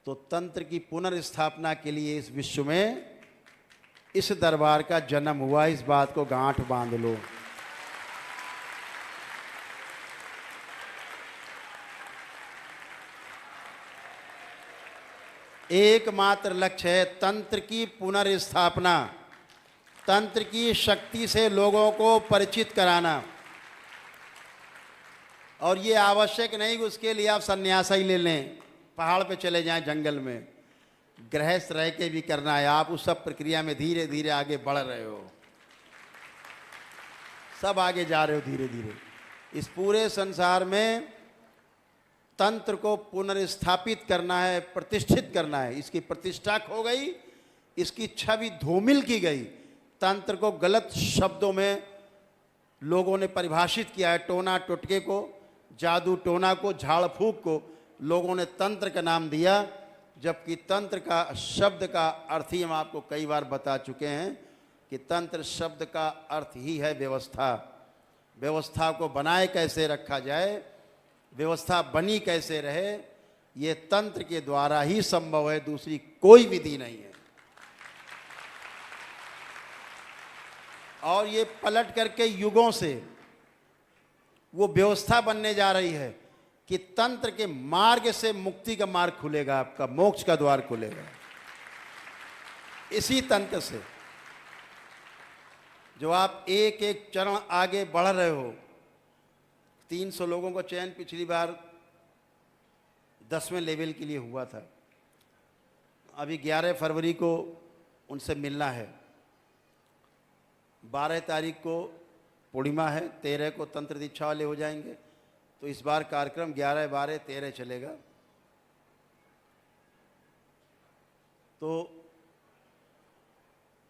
तो तंत्र की पुनर्स्थापना के लिए इस विश्व में इस दरबार का जन्म हुआ। इस बात को गांठ बांध लो। एकमात्र लक्ष्य है तंत्र की पुनर्स्थापना, तंत्र की शक्ति से लोगों को परिचित कराना। और ये आवश्यक नहीं कि उसके लिए आप सन्यास ही ले लें, पहाड़ पे चले जाएं, जंगल में, गृहस्थ रह के भी करना है। आप उस सब प्रक्रिया में धीरे धीरे आगे बढ़ रहे हो, सब आगे जा रहे हो धीरे धीरे। इस पूरे संसार में तंत्र को पुनर्स्थापित करना है, प्रतिष्ठित करना है। इसकी प्रतिष्ठा खो गई, इसकी छवि धूमिल की गई। तंत्र को गलत शब्दों में लोगों ने परिभाषित किया है, टोना टोटके को, जादू टोना को, झाड़ फूक को लोगों ने तंत्र का नाम दिया, जबकि तंत्र का शब्द का अर्थ ही हम आपको कई बार बता चुके हैं कि तंत्र शब्द का अर्थ ही है व्यवस्था। व्यवस्था को बनाए कैसे रखा जाए, व्यवस्था बनी कैसे रहे, ये तंत्र के द्वारा ही संभव है, दूसरी कोई विधि नहीं है। और ये पलट करके युगों से वो व्यवस्था बनने जा रही है कि तंत्र के मार्ग से मुक्ति का मार्ग खुलेगा, आपका मोक्ष का द्वार खुलेगा। इसी तंत्र से जो आप एक एक चरण आगे बढ़ रहे हो। 300 लोगों को चयन पिछली बार 10वें लेवल के लिए हुआ था। अभी 11 फरवरी को उनसे मिलना है। 12 तारीख को पूर्णिमा है, 13 को तंत्र दीक्षा वाले हो जाएंगे। तो इस बार कार्यक्रम 11, 12, 13 चलेगा। तो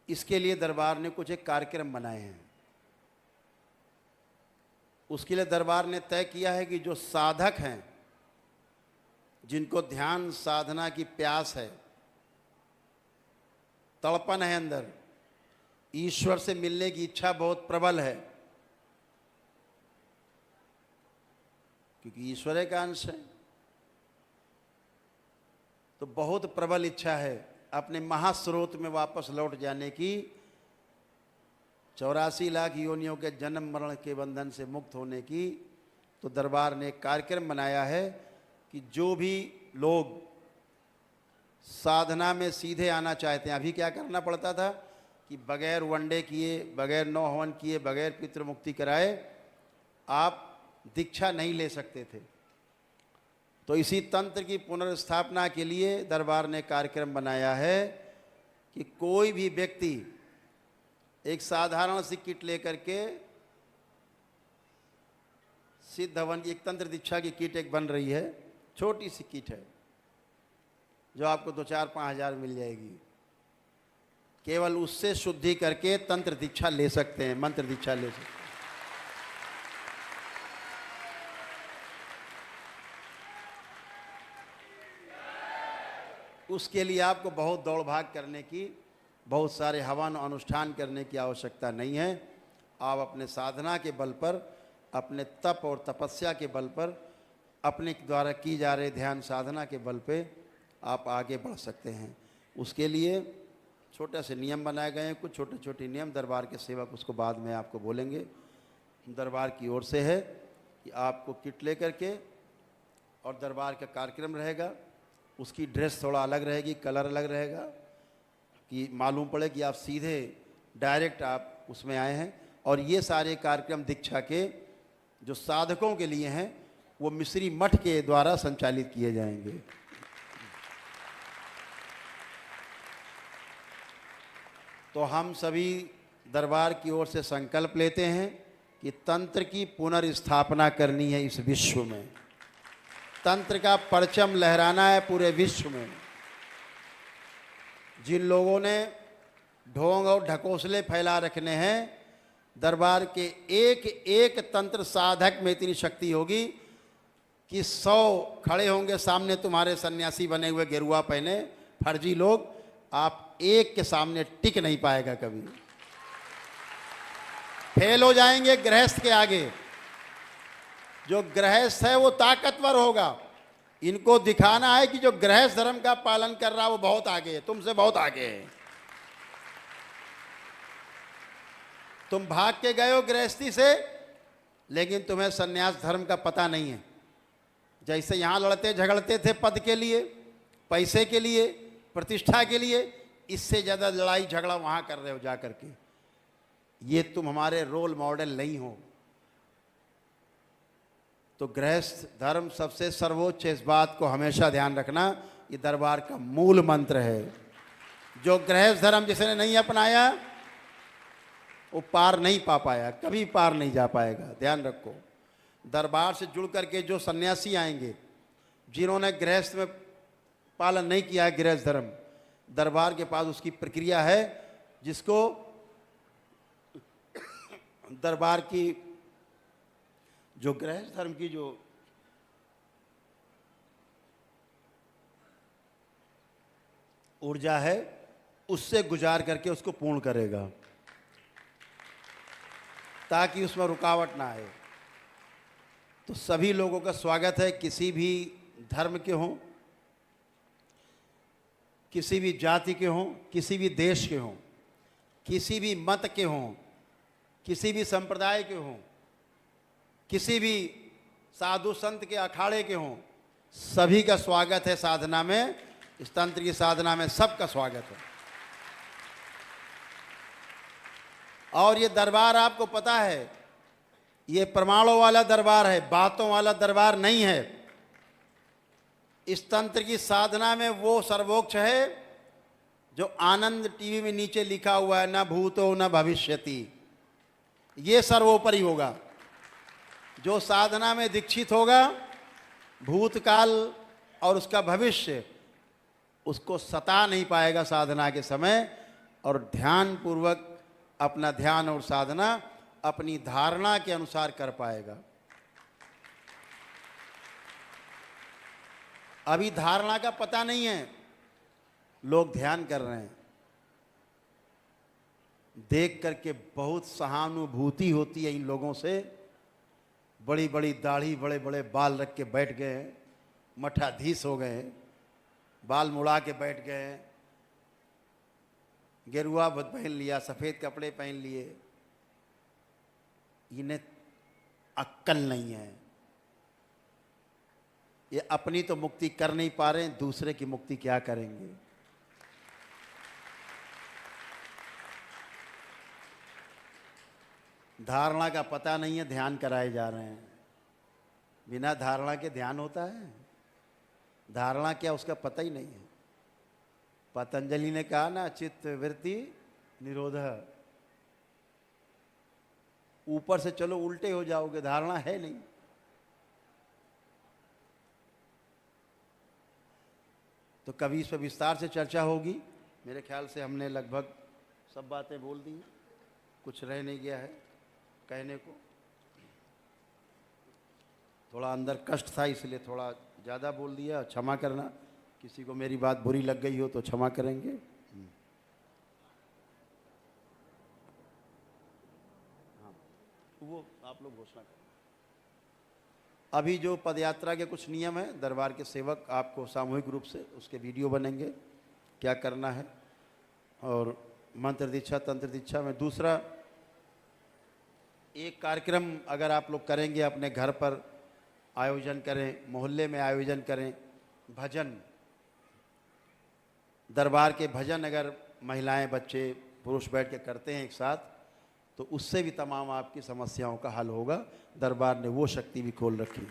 इसके लिए दरबार ने कुछ एक कार्यक्रम बनाए हैं। उसके लिए दरबार ने तय किया है कि जो साधक हैं, जिनको ध्यान साधना की प्यास है, तड़पन है अंदर, ईश्वर से मिलने की इच्छा बहुत प्रबल है, क्योंकि ईश्वर का अंश है, तो बहुत प्रबल इच्छा है अपने महास्रोत में वापस लौट जाने की, 84 लाख योनियों के जन्म मरण के बंधन से मुक्त होने की। तो दरबार ने एक कार्यक्रम बनाया है कि जो भी लोग साधना में सीधे आना चाहते हैं, अभी क्या करना पड़ता था कि बगैर वनडे किए, बगैर नौ हवन किए, बगैर पितृमुक्ति कराए आप दीक्षा नहीं ले सकते थे। तो इसी तंत्र की पुनर्स्थापना के लिए दरबार ने कार्यक्रम बनाया है कि कोई भी व्यक्ति एक साधारण सी किट लेकर के, सिद्ध हवन की एक तंत्र दीक्षा की किट एक बन रही है, छोटी सी किट है जो आपको 2-4-5 हज़ार मिल जाएगी। केवल उससे शुद्धि करके तंत्र दीक्षा ले सकते हैं, मंत्र दीक्षा ले सकते हैं। उसके लिए आपको बहुत दौड़ भाग करने की, बहुत सारे हवन अनुष्ठान करने की आवश्यकता नहीं है। आप अपने साधना के बल पर, अपने तप और तपस्या के बल पर, अपने द्वारा की जा रहे ध्यान साधना के बल पे आप आगे बढ़ सकते हैं। उसके लिए छोटे से नियम बनाए गए हैं, कुछ छोटे छोटे नियम दरबार के सेवक उसको बाद में आपको बोलेंगे। दरबार की ओर से है कि आपको किट लेकर के, और दरबार का कार्यक्रम रहेगा, उसकी ड्रेस थोड़ा अलग रहेगी, कलर अलग रहेगा, कि मालूम पड़े कि आप सीधे डायरेक्ट आप उसमें आए हैं। और ये सारे कार्यक्रम दीक्षा के जो साधकों के लिए हैं वो मिस्री मठ के द्वारा संचालित किए जाएंगे। तो हम सभी दरबार की ओर से संकल्प लेते हैं कि तंत्र की पुनर्स्थापना करनी है इस विश्व में। तंत्र का परचम लहराना है पूरे विश्व में। जिन लोगों ने ढोंग और ढकोसले फैला रखने हैं, दरबार के एक एक तंत्र साधक में इतनी शक्ति होगी कि 100 खड़े होंगे सामने तुम्हारे सन्यासी बने हुए गेरुआ पहने फर्जी लोग, आप एक के सामने टिक नहीं पाएगा कभी, फेल हो जाएंगे गृहस्थ के आगे। जो गृहस्थ है वो ताकतवर होगा। इनको दिखाना है कि जो गृहस्थ धर्म का पालन कर रहा है वो बहुत आगे है, तुमसे बहुत आगे है। तुम भाग के गए हो गृहस्थी से, लेकिन तुम्हें सन्यास धर्म का पता नहीं है। जैसे यहां लड़ते झगड़ते थे पद के लिए, पैसे के लिए, प्रतिष्ठा के लिए, इससे ज़्यादा लड़ाई झगड़ा वहां कर रहे हो जा करके। ये तुम हमारे रोल मॉडल नहीं हो। तो गृहस्थ धर्म सबसे सर्वोच्च, इस बात को हमेशा ध्यान रखना। ये दरबार का मूल मंत्र है। जो गृहस्थ धर्म जिसने नहीं अपनाया वो पार नहीं पा पाया, कभी पार नहीं जा पाएगा। ध्यान रखो। दरबार से जुड़ करके जो सन्यासी आएंगे, जिन्होंने गृहस्थ में पालन नहीं किया है गृहस्थ धर्म, दरबार के पास उसकी प्रक्रिया है, जिसको दरबार की जो गृहस्थ धर्म की जो ऊर्जा है उससे गुजार करके उसको पूर्ण करेगा, ताकि उसमें रुकावट ना आए। तो सभी लोगों का स्वागत है, किसी भी धर्म के हों, किसी भी जाति के हों, किसी भी देश के हों, किसी भी मत के हों, किसी भी संप्रदाय के हों, किसी भी साधु संत के अखाड़े के हों, सभी का स्वागत है साधना में। इस तंत्र की साधना में सबका स्वागत है। और ये दरबार आपको पता है, ये प्रमाणों वाला दरबार है, बातों वाला दरबार नहीं है। इस तंत्र की साधना में वो सर्वोच्च है जो आनंद टीवी में नीचे लिखा हुआ है, न भूतो न भविष्यति, ये सर्वोपरि होगा। जो साधना में दीक्षित होगा, भूतकाल और उसका भविष्य उसको सता नहीं पाएगा साधना के समय, और ध्यान पूर्वक अपना ध्यान और साधना अपनी धारणा के अनुसार कर पाएगा। अभी धारणा का पता नहीं है, लोग ध्यान कर रहे हैं, देख करके बहुत सहानुभूति होती है इन लोगों से। बड़ी बड़ी दाढ़ी, बड़े बड़े बाल रख के बैठ गए हैं, मठाधीश हो गए हैं, बाल मुड़ा के बैठ गए हैं, गेरुआ पहन लिया, सफ़ेद कपड़े पहन लिए। इन्हें अक्ल नहीं है, ये अपनी तो मुक्ति कर नहीं पा रहे हैं, दूसरे की मुक्ति क्या करेंगे। धारणा का पता नहीं है, ध्यान कराए जा रहे हैं। बिना धारणा के ध्यान होता है? धारणा क्या, उसका पता ही नहीं है। पतंजलि ने कहा ना, चित्त वृत्ति निरोध। ऊपर से चलो उल्टे हो जाओगे, धारणा है नहीं। तो कभी इस पर विस्तार से चर्चा होगी। मेरे ख्याल से हमने लगभग सब बातें बोल दी, कुछ रह नहीं गया है कहने को। थोड़ा अंदर कष्ट था, इसलिए थोड़ा ज़्यादा बोल दिया, क्षमा करना। किसी को मेरी बात बुरी लग गई हो तो क्षमा करेंगे। हाँ, वो आप लोग घोषणा करें। अभी जो पदयात्रा के कुछ नियम हैं, दरबार के सेवक आपको सामूहिक रूप से उसके वीडियो बनेंगे, क्या करना है। और मंत्र दीक्षा, तंत्र दीक्षा में दूसरा एक कार्यक्रम अगर आप लोग करेंगे, अपने घर पर आयोजन करें, मोहल्ले में आयोजन करें, भजन, दरबार के भजन अगर महिलाएं, बच्चे, पुरुष बैठ के करते हैं एक साथ, तो उससे भी तमाम आपकी समस्याओं का हल होगा। दरबार ने वो शक्ति भी खोल रखी है।